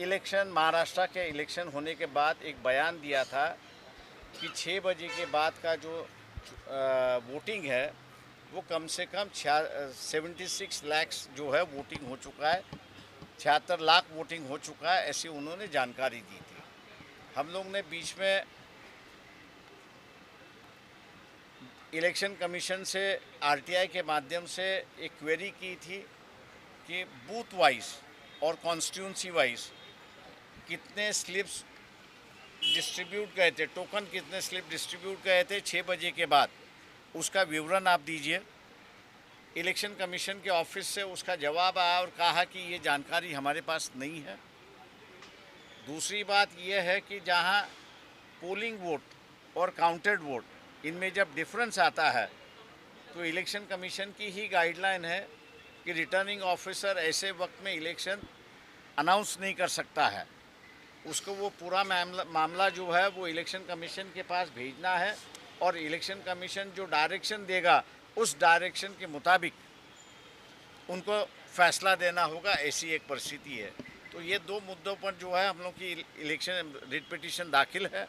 Election Maharashtra के election होने के बाद एक बयान दिया था कि 6 बजे के बाद का जो वोटिंग है वो कम से कम 76 लाख जो है वोटिंग हो चुका है, 76 लाख वोटिंग हो चुका है, ऐसी उन्होंने जानकारी दी थी। हम लोग ने बीच में इलेक्शन कमीशन से आरटीआई के माध्यम से एक क्वेरी की थी कि बूथ वाइज और कॉन्स्टिट्यूंसी वाइज कितने स्लिप्स डिस्ट्रीब्यूट गए थे, टोकन कितने स्लिप डिस्ट्रीब्यूट गए थे 6 बजे के बाद, उसका विवरण आप दीजिए। इलेक्शन कमीशन के ऑफिस से उसका जवाब आया और कहा कि ये जानकारी हमारे पास नहीं है। दूसरी बात यह है कि जहां पोलिंग वोट और काउंटेड वोट इनमें जब डिफरेंस आता है तो इलेक्शन कमीशन की ही गाइडलाइन है कि रिटर्निंग ऑफिसर ऐसे वक्त में इलेक्शन अनाउंस नहीं कर सकता है। उसको वो पूरा मामला जो है वो इलेक्शन कमीशन के पास भेजना है और इलेक्शन कमीशन जो डायरेक्शन देगा उस डायरेक्शन के मुताबिक उनको फैसला देना होगा, ऐसी एक परिस्थिति है। तो ये दो मुद्दों पर जो है हम लोग की इलेक्शन रिट पिटीशन दाखिल है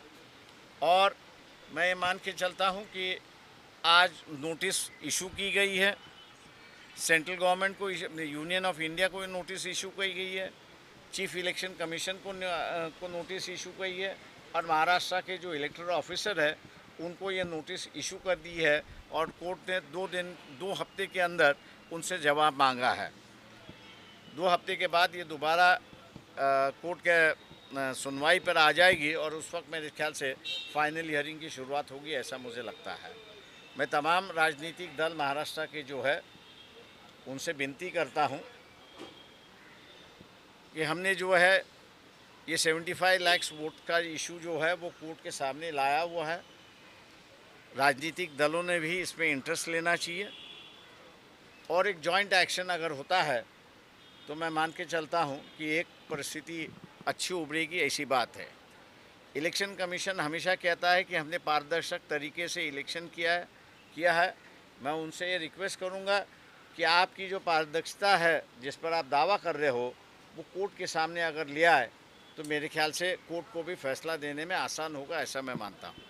और मैं ये मान के चलता हूँ कि आज नोटिस इशू की गई है, सेंट्रल गवर्नमेंट को, यूनियन ऑफ इंडिया को नोटिस इशू की गई है, चीफ इलेक्शन कमीशन को नोटिस इशू की है और महाराष्ट्र के जो इलेक्टोरल ऑफिसर है उनको ये नोटिस इशू कर दी है और कोर्ट ने 2 हफ्ते के अंदर उनसे जवाब मांगा है। 2 हफ्ते के बाद ये दोबारा कोर्ट के सुनवाई पर आ जाएगी और उस वक्त मेरे ख्याल से फाइनल हियरिंग की शुरुआत होगी, ऐसा मुझे लगता है। मैं तमाम राजनीतिक दल महाराष्ट्र के जो है उनसे विनती करता हूं कि हमने जो है ये 75 लाख वोट का इशू जो है वो कोर्ट के सामने लाया हुआ है। राजनीतिक दलों ने भी इसमें इंटरेस्ट लेना चाहिए और एक जॉइंट एक्शन अगर होता है तो मैं मान के चलता हूं कि एक परिस्थिति अच्छी उभरेगी, ऐसी बात है। इलेक्शन कमीशन हमेशा कहता है कि हमने पारदर्शक तरीके से इलेक्शन किया है। मैं उनसे ये रिक्वेस्ट करूंगा कि आपकी जो पारदर्शिता है जिस पर आप दावा कर रहे हो वो कोर्ट के सामने अगर ले आए तो मेरे ख्याल से कोर्ट को भी फैसला देने में आसान होगा, ऐसा मैं मानता हूँ।